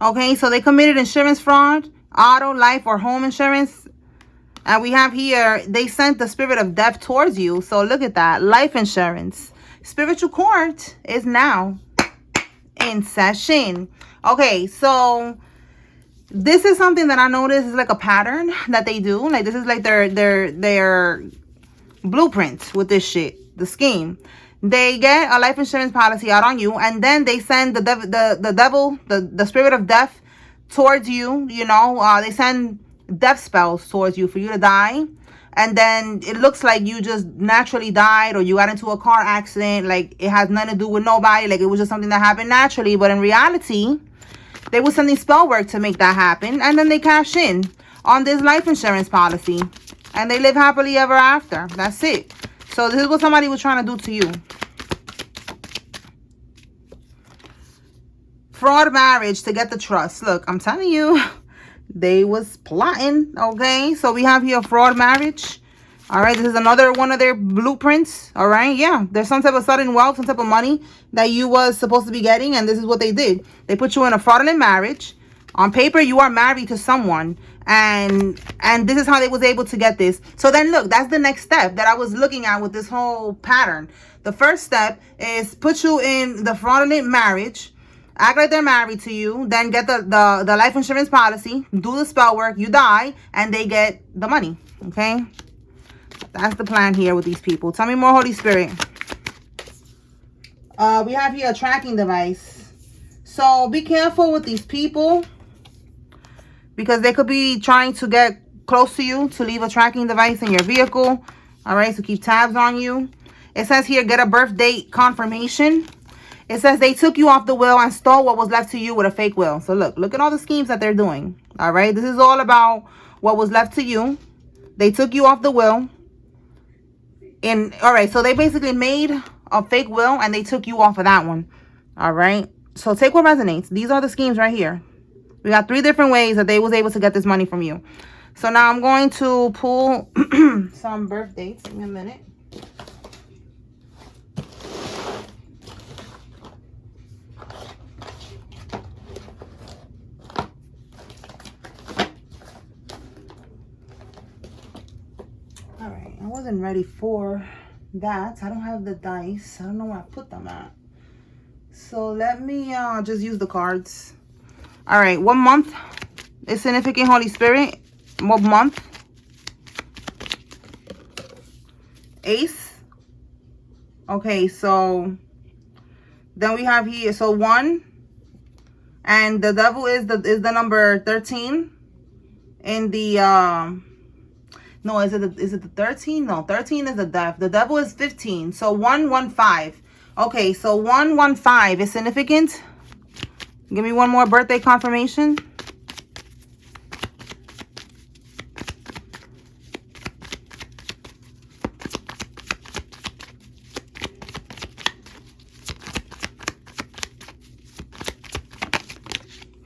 Okay, so they committed insurance fraud, auto, life, or home insurance. And we have here, they sent the spirit of death towards you. So look at that. Life insurance. Spiritual court is now in session. Okay, so this is something that I noticed is like a pattern that they do. Like this is like their blueprint with this shit, the scheme. They get a life insurance policy out on you, and then they send the devil, the spirit of death towards you. You know, they send death spells towards you for you to die, and then it looks like you just naturally died, or you got into a car accident. Like it has nothing to do with nobody. Like it was just something that happened naturally, but in reality, they were sending spell work to make that happen, and then they cash in on this life insurance policy, and they live happily ever after. That's it. So this is what somebody was trying to do to you. Fraud marriage to get the trust. Look, I'm telling you, they was plotting. Okay, so we have here fraud marriage. All right, this is another one of their blueprints. All right, yeah, there's some type of sudden wealth, some type of money that you was supposed to be getting, and this is what they did. They put you in a fraudulent marriage. On paper, you are married to someone, and this is how they was able to get this. So then look, that's the next step that I was looking at with this whole pattern. The first step is put you in the fraudulent marriage, act like they're married to you, then get the life insurance policy, do the spell work, you die, and they get the money. Okay, that's the plan here with these people. Tell me more, Holy Spirit. We have here a tracking device. So be careful with these people, because they could be trying to get close to you to leave a tracking device in your vehicle. All right, so keep tabs on you. It says here, get a birth date confirmation. It says they took you off the will and stole what was left to you with a fake will. So look at all the schemes that they're doing. All right, this is all about what was left to you. They took you off the will. And all right, so they basically made a fake will and they took you off of that one. All right, so take what resonates. These are the schemes right here. We got 3 different ways that they was able to get this money from you. So now I'm going to pull some birth dates. Give me a minute. All right, I wasn't ready for that. I don't have the dice. I don't know where I put them at. So let me just use the cards. All right, what month is significant, Holy Spirit? What month? Ace. Okay, so then we have here, so 1, and the devil is the number 13 in the no, is it the 13? No, 13 is the death. The devil is 15. So 115. Okay, so 115 is significant. Give me one more birthday confirmation.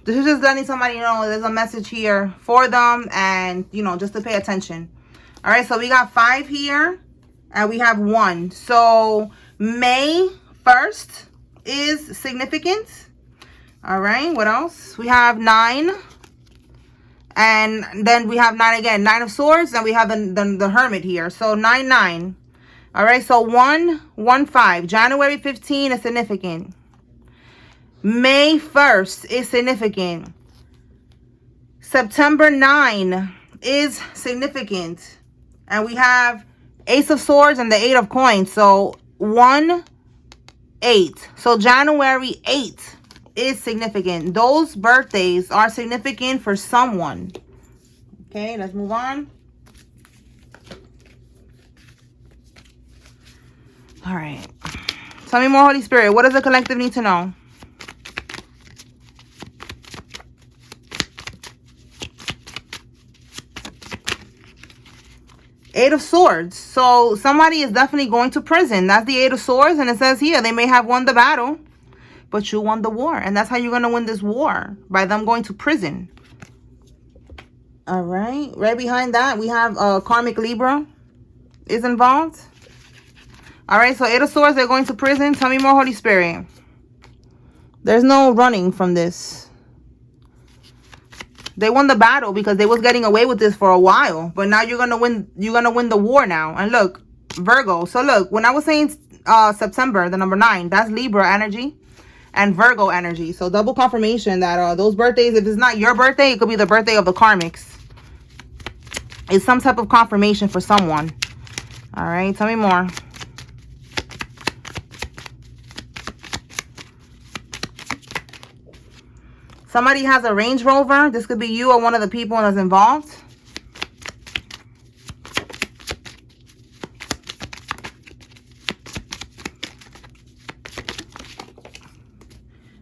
This is just letting somebody know there's a message here for them, and, you know, just to pay attention. All right, so we got 5 here, and we have 1. So May 1st is significant. All right, what else? We have 9, and then we have 9 again. 9 of Swords, and we have the Hermit here. So 9, 9. All right, so 1, 1, 5. January 15 is significant. May 1st is significant. September 9 is significant. And we have Ace of Swords and the 8 of Coins. So 1, 8. So January 8 is significant. Those birthdays are significant for someone. Okay, let's move on. All right. Tell me more, Holy Spirit. What does the collective need to know? Eight of Swords. So somebody is definitely going to prison. That's the 8 of Swords. And it says here, they may have won the battle, but you won the war. And that's how you're going to win this war, by them going to prison. All right. Right behind that, we have Karmic Libra is involved. All right. So 8 of Swords, they're going to prison. Tell me more, Holy Spirit. There's no running from this. They won the battle because they was getting away with this for a while. But now you're gonna win the war now. And look, Virgo. So look, when I was saying September, the number 9, that's Libra energy and Virgo energy. So double confirmation that those birthdays, if it's not your birthday, it could be the birthday of the karmics. It's some type of confirmation for someone. All right, tell me more. Somebody has a Range Rover. This could be you or one of the people that's involved.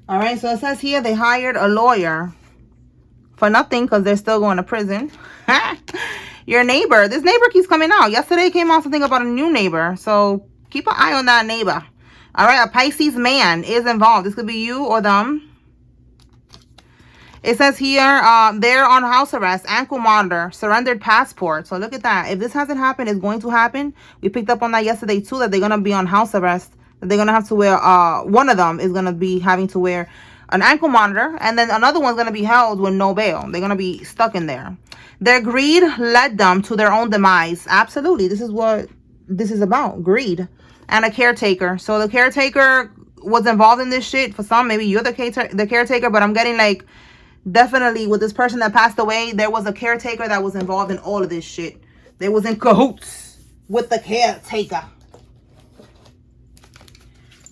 All right, so it says here they hired a lawyer for nothing because they're still going to prison. Your neighbor. This neighbor keeps coming out. Yesterday came out something about a new neighbor. So keep an eye on that neighbor. All right, a Pisces man is involved. This could be you or them. It says here, they're on house arrest, ankle monitor, surrendered passport. So look at that. If this hasn't happened, it's going to happen. We picked up on that yesterday too, that they're going to be on house arrest. That they're going to have to wear, one of them is going to be having to wear an ankle monitor. And then another one's going to be held with no bail. They're going to be stuck in there. Their greed led them to their own demise. Absolutely. This is what this is about. Greed. And a caretaker. So the caretaker was involved in this shit. For some, maybe you're the caretaker, but I'm getting like, definitely with this person that passed away, there was a caretaker that was involved in all of this shit. They was in cahoots with the caretaker.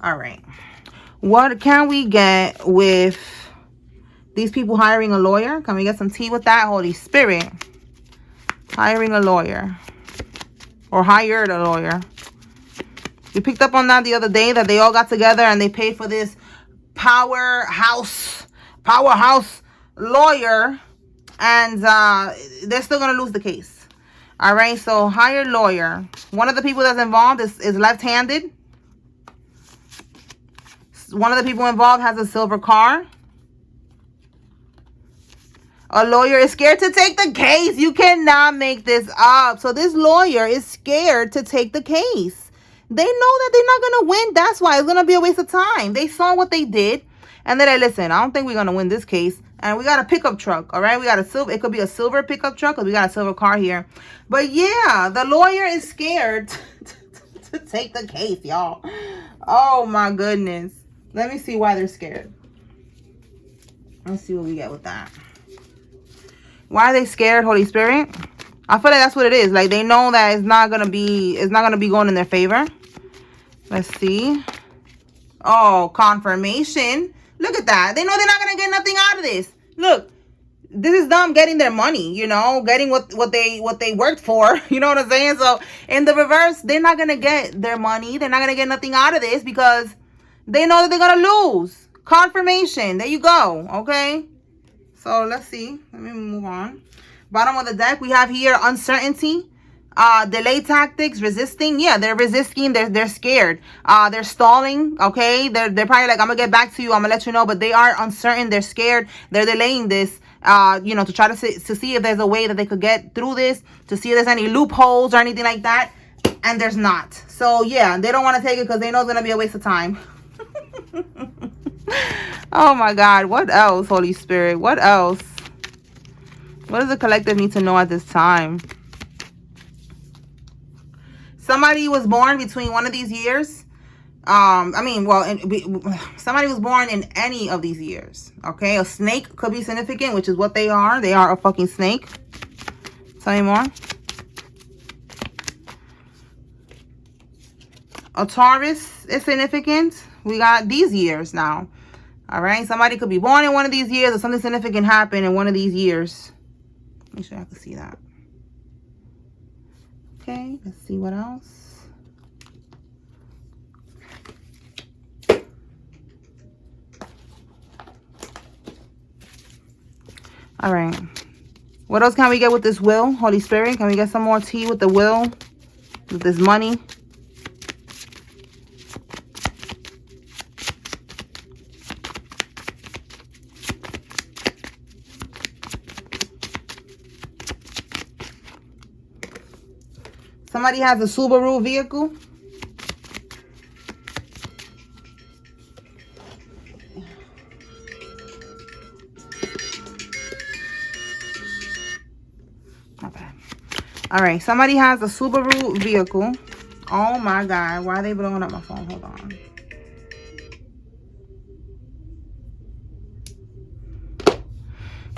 All right. What can we get with these people hiring a lawyer? Can we get some tea with that? Holy Spirit. Hiring a lawyer. Or hired a lawyer. We picked up on that the other day, that they all got together and they paid for this powerhouse lawyer, and they're still gonna lose the case. All right, so hired lawyer. One of the people that's involved is left-handed. One of the people involved has a silver car. A lawyer is scared to take the case. You cannot make this up. So this lawyer is scared to take the case. They know that they're not gonna win. That's why it's gonna be a waste of time. They saw what they did, and they're like, listen, I don't think we're gonna win this case. And we got a pickup truck, all right? We got a silver, it could be a silver pickup truck, because we got a silver car here. But yeah, the lawyer is scared to take the case, y'all. Oh my goodness. Let me see why they're scared. Let's see what we get with that. Why are they scared, Holy Spirit? I feel like that's what it is. Like, they know that it's not gonna be going in their favor. Let's see. Oh, confirmation. Look at that. They know they're not going to get nothing out of this. Look, this is them getting their money, you know, getting what they worked for. You know what I'm saying? So in the reverse, they're not going to get their money. They're not going to get nothing out of this because they know that they're going to lose. Confirmation. There you go. Okay. So let's see. Let me move on. Bottom of the deck, we have here uncertainty. Delay tactics, resisting. Yeah, they're resisting. They're scared. They're stalling. Okay, they're probably like, I'm gonna get back to you. I'm gonna let you know. But they are uncertain. They're scared. They're delaying this. You know, to try to see if there's a way that they could get through this, to see if there's any loopholes or anything like that. And there's not. So yeah, they don't want to take it because they know it's gonna be a waste of time. Oh my God. What else, Holy Spirit? What else? What does the collective need to know at this time? Somebody was born between one of these years. Somebody was born in any of these years. Okay, a snake could be significant, which is what they are. They are a fucking snake. Tell me more. A Taurus is significant. We got these years now. All right, somebody could be born in one of these years or something significant happened in one of these years. Make sure I can see that. Okay, let's see what else. All right. What else can we get with this will, Holy Spirit? Can we get some more tea with the will, with this money? Somebody has a Subaru vehicle. All right, somebody has a Subaru vehicle. Oh my God, why are they blowing up my phone? Hold on.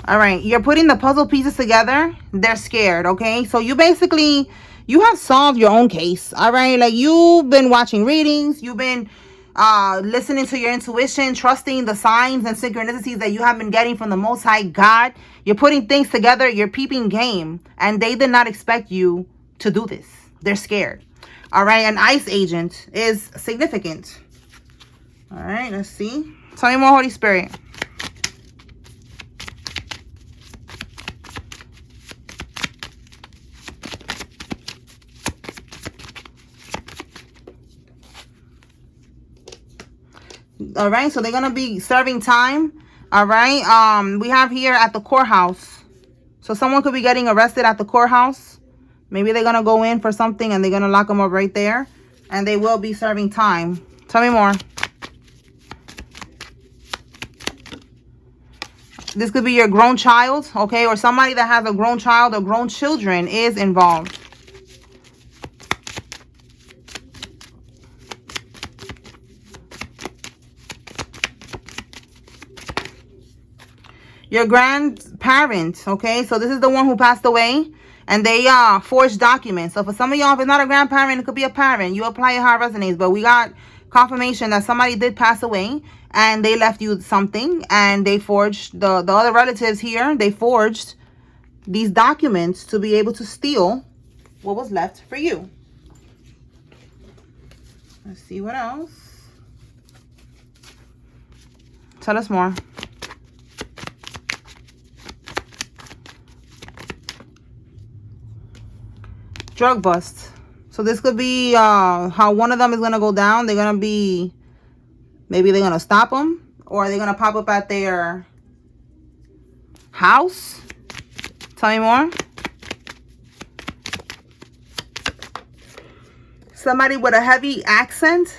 All right, you're putting the puzzle pieces together. They're scared, okay? So you basically, you have solved your own case, all right? Like, you've been watching readings. You've been listening to your intuition, trusting the signs and synchronicities that you have been getting from the Most High God. You're putting things together. You're peeping game. And they did not expect you to do this. They're scared. All right, an ICE agent is significant. All right, let's see. Tell me more, Holy Spirit. All right, so they're gonna be serving time. All right, we have here at the courthouse. So someone could be getting arrested at the courthouse. Maybe they're gonna go in for something and they're gonna lock them up right there, and they will be serving time. Tell me more. This could be your grown child, okay, or somebody that has a grown child or grown children is involved. Your grandparent, okay? So this is the one who passed away, and they forged documents. So for some of y'all, if it's not a grandparent, it could be a parent. You apply it how it resonates. But we got confirmation that somebody did pass away, and they left you something, and they forged, the other relatives here, they forged these documents to be able to steal what was left for you. Let's see what else. Tell us more. Drug bust. So this could be how one of them is going to go down. They're going to be, maybe they're going to stop them, or they're going to pop up at their house. Tell me more. Somebody with a heavy accent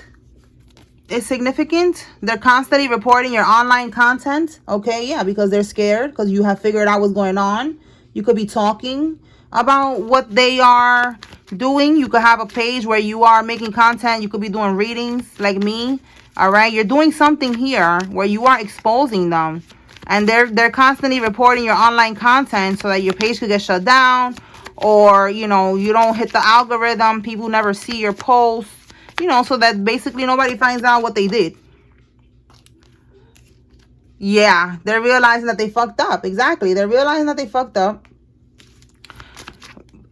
is significant. They're constantly reporting your online content. Okay, yeah, because they're scared, because you have figured out what's going on. You could be talking about what they are doing. You could have a page where you are making content. You could be doing readings like me. All right, you're doing something here where you are exposing them, and they're constantly reporting your online content so that your page could get shut down, or you know, you don't hit the algorithm. People never see your posts, you know, so that basically nobody finds out what they did. Yeah, they're realizing that they fucked up. Exactly, they're realizing that they fucked up.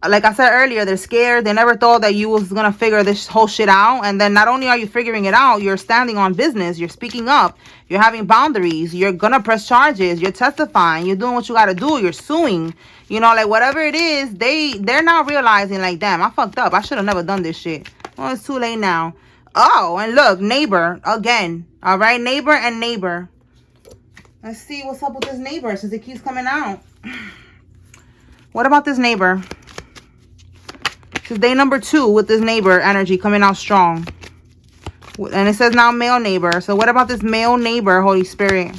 Like I said earlier, they're scared. They never thought that you was going to figure this whole shit out. And then not only are you figuring it out, you're standing on business. You're speaking up. You're having boundaries. You're going to press charges. You're testifying. You're doing what you got to do. You're suing. You know, like whatever it is, they're now realizing like, damn, I fucked up. I should have never done this shit. Well, it's too late now. Oh, and look, neighbor again. All right, neighbor and neighbor. Let's see what's up with this neighbor since it keeps coming out. What about this neighbor? This is day number 2 with this neighbor energy coming out strong. And it says now male neighbor. So what about this male neighbor, Holy Spirit?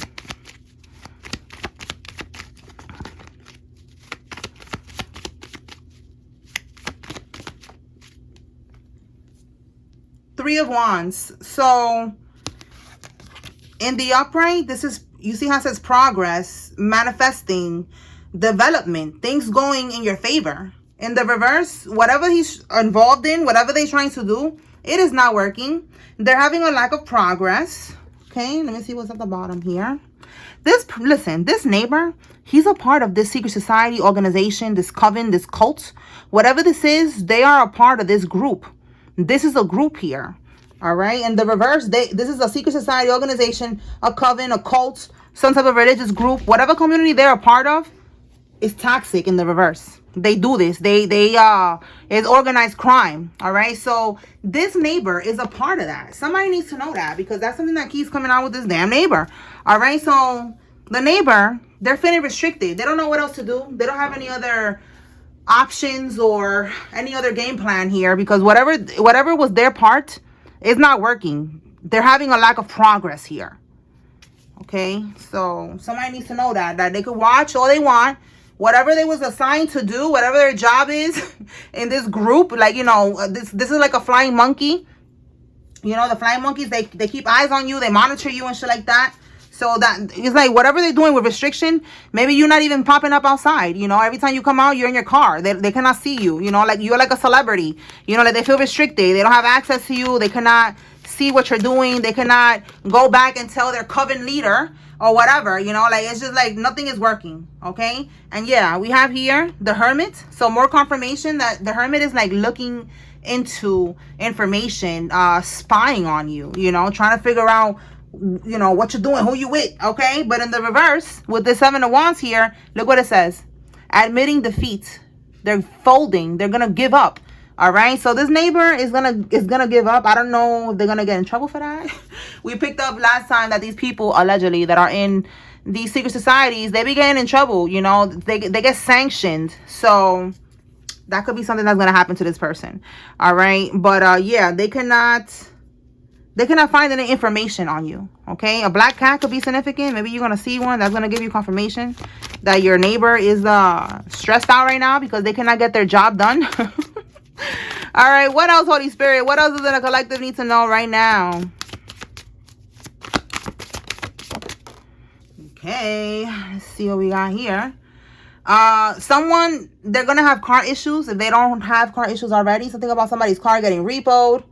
Three of Wands. So in the upright, this is, you see how it says progress, manifesting, development, things going in your favor. In the reverse, whatever he's involved in, whatever they're trying to do, it is not working. They're having a lack of progress. Okay, let me see what's at the bottom here. Listen, this neighbor, he's a part of this secret society organization, this coven, this cult. Whatever this is, they are a part of this group. This is a group here. All right. In the reverse, this is a secret society organization, a coven, a cult, some type of religious group. Whatever community they're a part of is toxic in the reverse. They do this. It's organized crime. All right. So this neighbor is a part of that. Somebody needs to know that, because that's something that keeps coming out with this damn neighbor. All right. So the neighbor, they're feeling restricted. They don't know what else to do. They don't have any other options or any other game plan here, because whatever was their part is not working. They're having a lack of progress here. Okay. So somebody needs to know that they could watch all they want. whatever they was assigned to do, whatever their job is in this group, like, you know, this is like a flying monkey. You know, the flying monkeys, they keep eyes on you, they monitor you and shit like that. So that it's like whatever they're doing with restriction, maybe you're not even popping up outside. You know, every time you come out, you're in your car. They cannot see you. You know, like you're like a celebrity. You know, like they feel restricted. They don't have access to you. They cannot see what you're doing. They cannot go back and tell their coven leader or whatever. You know, like it's just like nothing is working. Okay. And yeah, we have here the Hermit. So more confirmation that the Hermit is like looking into information, spying on you, you know, trying to figure out, you know, what you're doing, who you with. Okay. But in the reverse, with the Seven of Wands here, look what it says. Admitting defeat. They're folding. They're gonna give up. All right. So this neighbor is gonna give up. I don't know if they're gonna get in trouble for that. We picked up last time that these people allegedly that are in these secret societies, they be getting in trouble. You know, they get sanctioned. So that could be something that's going to happen to this person. All right. But yeah, they cannot find any information on you. Okay. A black cat could be significant. Maybe you're going to see one that's going to give you confirmation that your neighbor is stressed out right now because they cannot get their job done. All right. What else, Holy Spirit? What else does the collective need to know right now? Okay. Let's see what we got here. Someone, they're gonna have car issues if they don't have car issues already. Something about somebody's car getting repoed.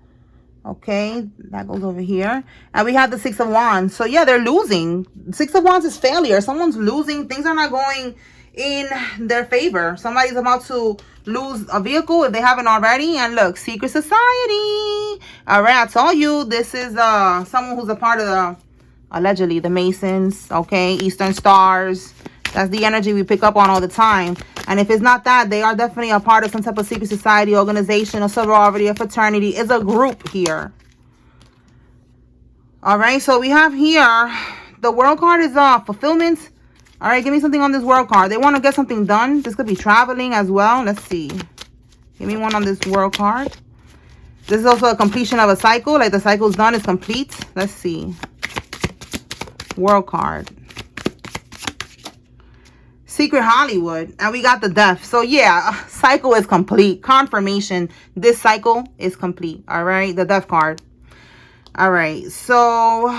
Okay, that goes over here. And we have the Six of Wands. So yeah, they're losing. Six of Wands is failure. Someone's losing. Things are not going in their favor. Somebody's about to lose a vehicle if they haven't already. And look, secret society. All right, I told you this is someone who's a part of the, allegedly, the Masons. Okay, Eastern Stars. That's the energy we pick up on all the time. And if it's not that, they are definitely a part of some type of secret society, organization, a sorority, a fraternity. It's a group here. All right. So we have here, the World card is fulfillment. All right. Give me something on this World card. They want to get something done. This could be traveling as well. Let's see. Give me one on this World card. This is also a completion of a cycle. Like the cycle's done, it's complete. Let's see. World card. Secret Hollywood, and we got the Death. So yeah, cycle is complete. Confirmation, this cycle is complete. All right, the Death card. All right, so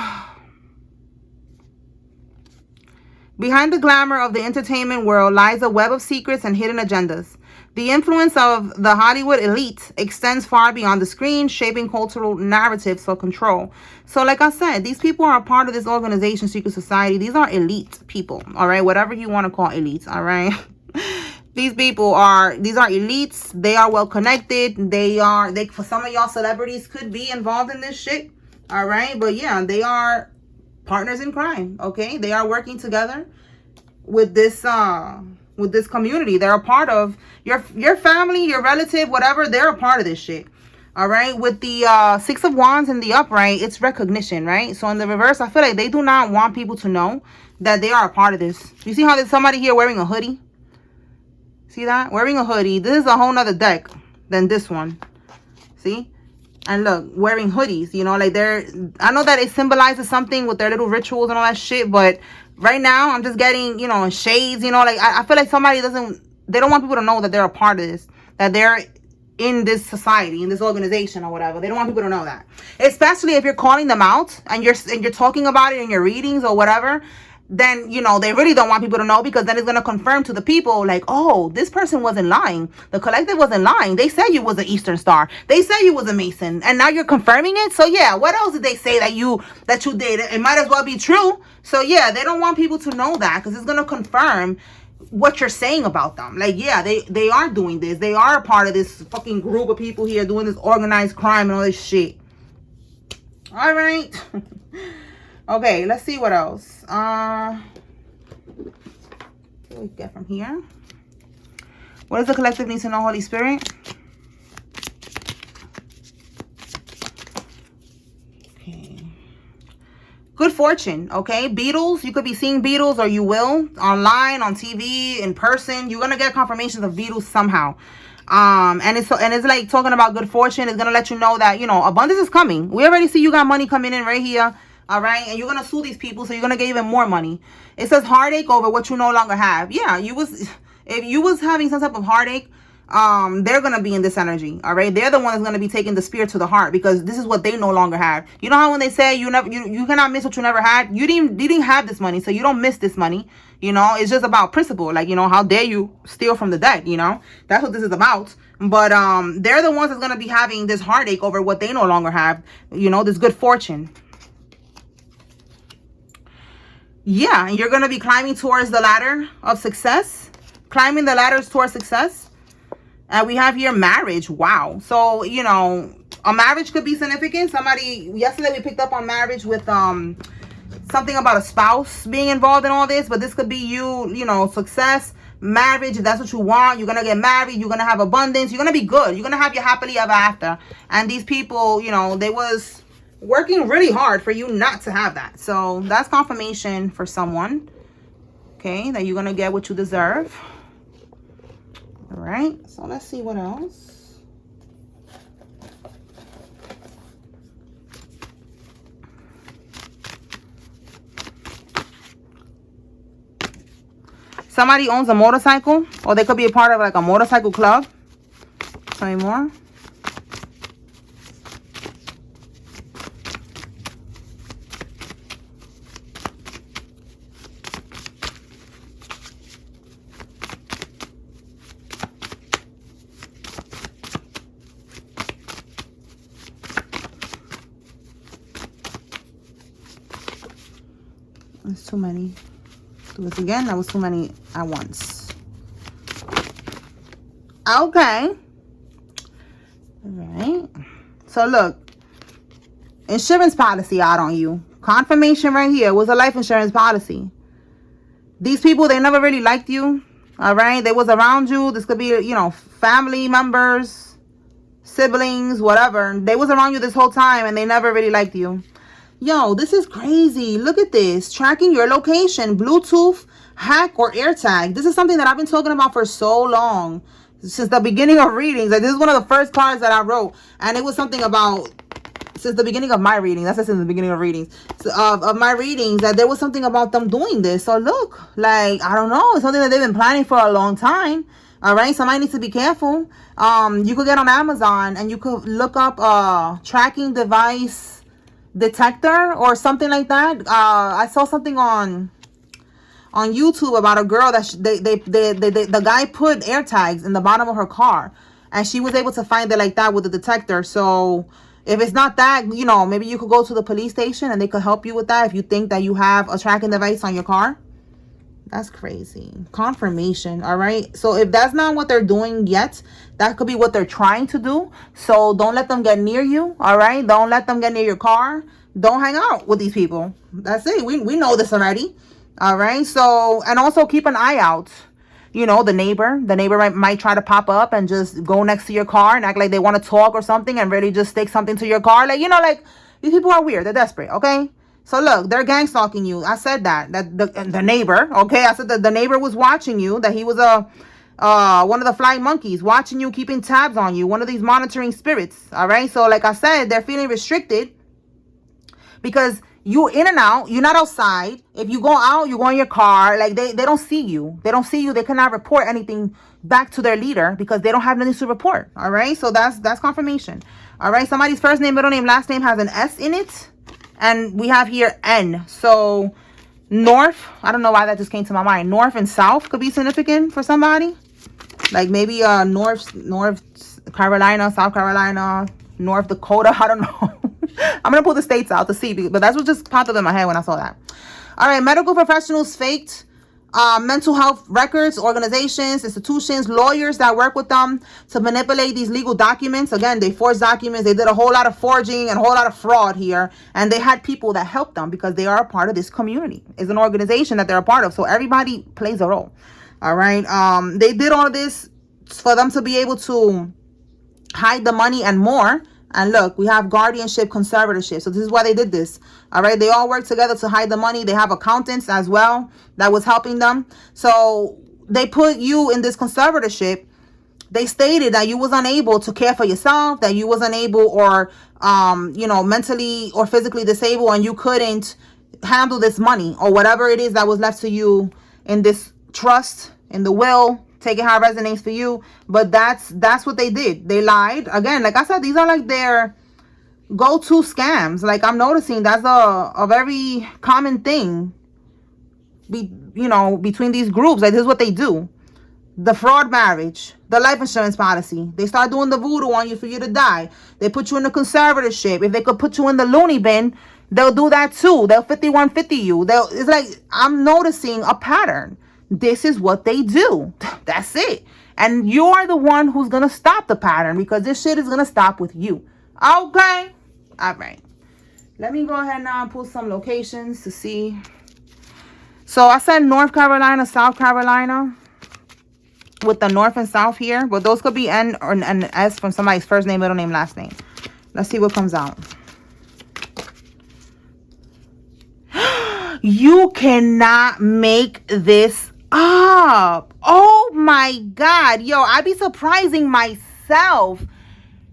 behind the glamour of the entertainment world lies a web of secrets and hidden agendas. The influence of the Hollywood elite extends far beyond the screen, shaping cultural narratives for control. So like I said, these people are a part of this organization, secret society. These are elite people, all right? Whatever you want to call elites, all right? These are elites. They are well connected. For some of y'all, celebrities could be involved in this shit, all right? But yeah, they are partners in crime, okay? They are working together with this community. They're a part of your family, your relative, whatever. They're a part of this shit. All right. With the Six of Wands in the upright, it's recognition, right? So in the reverse, I feel like they do not want people to know that they are a part of this. You see how there's somebody here wearing a hoodie? See that? Wearing a hoodie. This is a whole nother deck than this one. See? And look, wearing hoodies, you know, like I know that it symbolizes something with their little rituals and all that shit, but right now I'm just getting, you know, shades, you know, like I feel like they don't want people to know that they're a part of this, that they're in this society, in this organization or whatever. They don't want people to know that, especially if you're calling them out and you're talking about it in your readings or whatever. Then, you know, they really don't want people to know, because then it's going to confirm to the people like, oh, this person wasn't lying. The collective wasn't lying. They said you was an Eastern Star. They said you was a Mason. And now you're confirming it. So yeah, what else did they say that you did? It might as well be true. So yeah, they don't want people to know that, because it's going to confirm what you're saying about them. Like, yeah, they are doing this. They are a part of this fucking group of people here doing this organized crime and all this shit. All right. Okay, let's see what else. What do we get from here? What does the collective need to know, Holy Spirit? Okay. Good fortune, okay? Beetles, you could be seeing beetles, or you will, online, on TV, in person. You're gonna get confirmations of beetles somehow. And it's like talking about good fortune. It's gonna let you know that, you know, abundance is coming. We already see you got money coming in right here. All right. And you're going to sue these people. So you're going to get even more money. It says heartache over what you no longer have. Yeah, if you was having some type of heartache, they're gonna be in this energy. All right, they're the one that's gonna be taking the spear to the heart, because this is what they no longer have. You know how when they say you cannot miss what you never had, you didn't have this money, so you don't miss this money. You know, it's just about principle. Like, you know, how dare you steal from the dead? You know, that's what this is about. But they're the ones that's gonna be having this heartache over what they no longer have. You know, this good fortune. Yeah, you're gonna be climbing towards the ladder of success, climbing the ladders towards success. And we have here marriage. Wow. So, you know, a marriage could be significant. Somebody, yesterday we picked up on marriage with something about a spouse being involved in all this. But this could be you know, success, marriage. If that's what you want, you're going to get married. You're going to have abundance. You're going to be good. You're going to have your happily ever after. And these people, you know, they was working really hard for you not to have that. So that's confirmation for someone. Okay, that you're going to get what you deserve. All right, so let's see what else. Somebody owns a motorcycle, or they could be a part of like a motorcycle club. Tell me more. That's too many. Do this again. That was too many at once. Okay. All right. So look, insurance policy out on you. Confirmation right here was a life insurance policy. These people, they never really liked you. All right. They was around you. This could be, you know, family members, siblings, whatever. They was around you this whole time and they never really liked you. Yo, this is crazy. Look at this. Tracking your location, Bluetooth, hack, or AirTag. This is something that I've been talking about for so long. Since the beginning of readings. Like, this is one of the first cards that I wrote. And it was something about, since the beginning of my reading. That's just in the beginning of readings. Of my readings, that there was something about them doing this. So look, like, I don't know. It's something that they've been planning for a long time. All right. Somebody needs to be careful. You could get on Amazon and you could look up tracking device detector or something like that. I saw something on YouTube about a girl that the guy put AirTags in the bottom of her car, and she was able to find it like that with the detector. So if it's not that, you know, maybe you could go to the police station and they could help you with that if you think that you have a tracking device on your car. That's crazy. Confirmation. All right. So if that's not what they're doing yet, that could be what they're trying to do. So don't let them get near you. All right. Don't let them get near your car. Don't hang out with these people. That's it. We know this already. All right. So, and also keep an eye out. You know, the neighbor might try to pop up and just go next to your car and act like they want to talk or something and really just stick something to your car. Like, you know, like, these people are weird. They're desperate. Okay. So look, they're gang stalking you. I said that the neighbor, okay? I said that the neighbor was watching you, that he was one of the flying monkeys watching you, keeping tabs on you, one of these monitoring spirits, all right? So like I said, they're feeling restricted because you in and out, you're not outside. If you go out, you go in your car. Like, they don't see you. They don't see you. They cannot report anything back to their leader because they don't have anything to report, all right? So that's confirmation, all right? Somebody's first name, middle name, last name has an S in it. And we have here N. So north, I don't know why that just came to my mind. North and south could be significant for somebody. Like maybe North Carolina, South Carolina, North Dakota. I don't know. I'm going to pull the states out to see. But that's what just popped up in my head when I saw that. All right. Medical professionals faked mental health records, organizations, institutions, lawyers that work with them to manipulate these legal documents. Again, they forged documents. They did a whole lot of forging and a whole lot of fraud here. And they had people that helped them because they are a part of this community. It's an organization that they're a part of. So everybody plays a role. All right. They did all of this for them to be able to hide the money and more. And look, we have guardianship, conservatorship. So this is why they did this. All right. They all work together to hide the money. They have accountants as well that was helping them. So they put you in this conservatorship. They stated that you was unable to care for yourself, that you was unable or, you know, mentally or physically disabled, and you couldn't handle this money or whatever it is that was left to you in this trust, in the will, Take it how it resonates for you. But that's what they did. They lied. Again, like I said, these are like their go-to scams. Like I'm noticing that's a very common thing. Between these groups. Like this is what they do. The fraud marriage, the life insurance policy. They start doing the voodoo on you for you to die. They put you in the conservatorship. If they could put you in the loony bin, they'll do that too. They'll 5150 you. It's like I'm noticing a pattern. This is what they do. That's it. And you're the one who's going to stop the pattern because this shit is going to stop with you. Okay? All right. Let me go ahead now and pull some locations to see. So I said North Carolina, South Carolina. With the north and south here. But those could be N or an S from somebody's first name, middle name, last name. Let's see what comes out. You cannot make this up. Oh my God. Yo, I be surprising myself.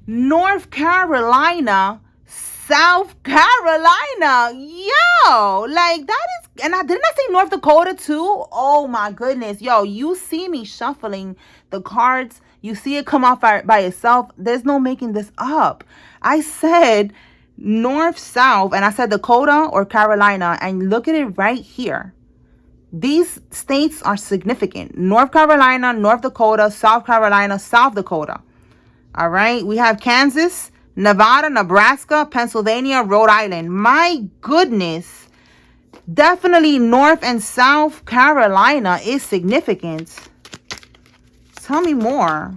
North Carolina, South Carolina. Yo, like that is, and didn't I say North Dakota too? Oh my goodness. Yo, you see me shuffling the cards. You see it come off by itself. There's no making this up. I said North, South, and I said Dakota or Carolina, and look at it right here. These states are significant. North Carolina, North Dakota, South Carolina, South Dakota. All right. We have Kansas, Nevada, Nebraska, Pennsylvania, Rhode Island. My goodness. Definitely North and South Carolina is significant. Tell me more.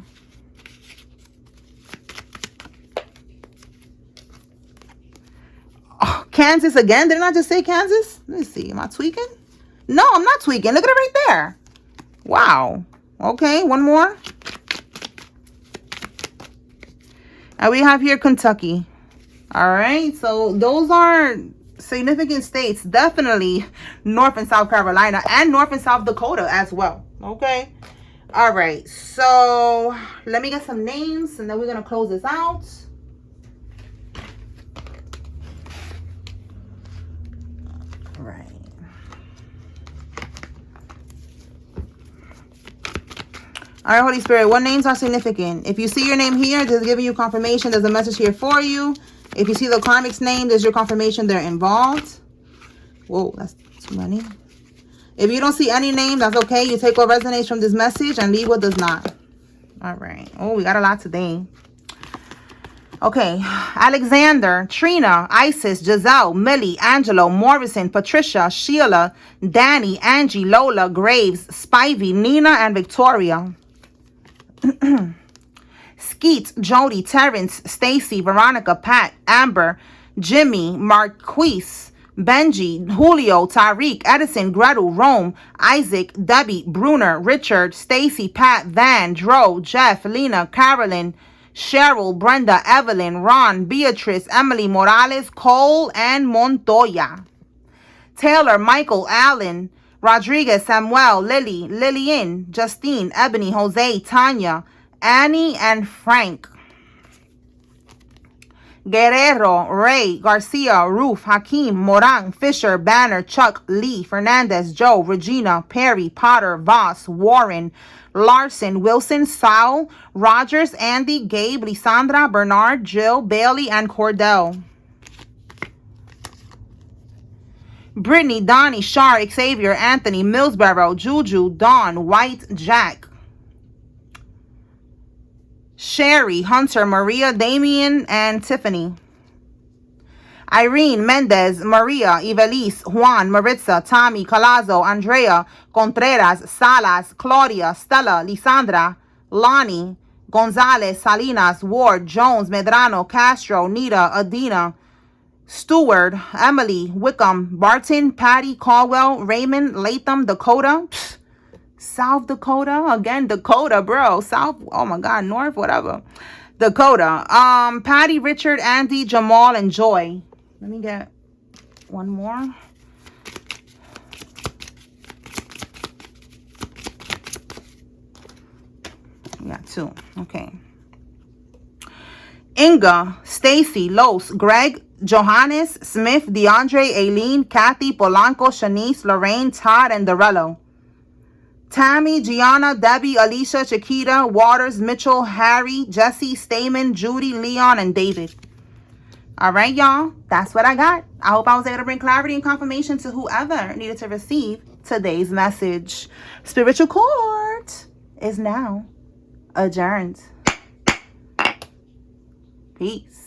Oh, Kansas again? Didn't I just say Kansas? Let me see. Am I tweaking? No, I'm not tweaking. Look at it right there. Wow. Okay, one more. And we have here Kentucky. All right. So those are significant states. Definitely North and South Carolina and North and South Dakota as well. Okay. All right. So let me get some names and then we're going to close this out. All right. All right, Holy Spirit, what names are significant? If you see your name here, just giving you confirmation. There's a message here for you. If you see the karmic's name, there's your confirmation they're involved. Whoa, that's too many. If you don't see any name, that's okay. You take what resonates from this message and leave what does not. All right. Oh, we got a lot today. Okay. Alexander, Trina, Isis, Giselle, Millie, Angelo, Morrison, Patricia, Sheila, Danny, Angie, Lola, Graves, Spivey, Nina, and Victoria. Skeet, Jody, Terrence, Stacy, Veronica, Pat, Amber, Jimmy, Marquise, Benji, Julio, Tariq, Edison, Gretel, Rome, Isaac, Debbie, Bruner, Richard, Stacy, Pat, Van, Dro, Jeff, Lena, Carolyn, Cheryl, Brenda, Evelyn, Ron, Beatrice, Emily, Morales, Cole, and Montoya. Taylor, Michael, Allen, Rodriguez, Samuel, Lily, Lillian, Justine, Ebony, Jose, Tanya, Annie, and Frank. Guerrero, Ray, Garcia, Roof, Hakeem, Moran, Fisher, Banner, Chuck, Lee, Fernandez, Joe, Regina, Perry, Potter, Voss, Warren, Larson, Wilson, Saul, Rogers, Andy, Gabe, Lisandra, Bernard, Jill, Bailey, and Cordell. Brittany, Donnie, Shar, Xavier, Anthony, Millsboro, Juju, Dawn, White, Jack. Sherry, Hunter, Maria, Damien, and Tiffany. Irene, Mendez, Maria, Ivelisse, Juan, Maritza, Tommy, Colazo, Andrea, Contreras, Salas, Claudia, Stella, Lisandra, Lonnie, Gonzalez, Salinas, Ward, Jones, Medrano, Castro, Nita, Adina, Stewart, Emily, Wickham, Barton, Patty, Caldwell, Raymond, Latham, Dakota, South Dakota, again, Dakota, bro, South, oh my God, North, whatever, Dakota, Patty, Richard, Andy, Jamal, and Joy. Let me get one more. We got two, okay. Inga, Stacy, Los, Greg, Johannes, Smith, DeAndre, Aileen, Kathy, Polanco, Shanice, Lorraine, Todd, and Dorello. Tammy, Gianna, Debbie, Alicia, Chiquita, Waters, Mitchell, Harry, Jesse, Stamen, Judy, Leon, and David. All right, y'all. That's what I got. I hope I was able to bring clarity and confirmation to whoever needed to receive today's message. Spiritual court is now adjourned. Peace.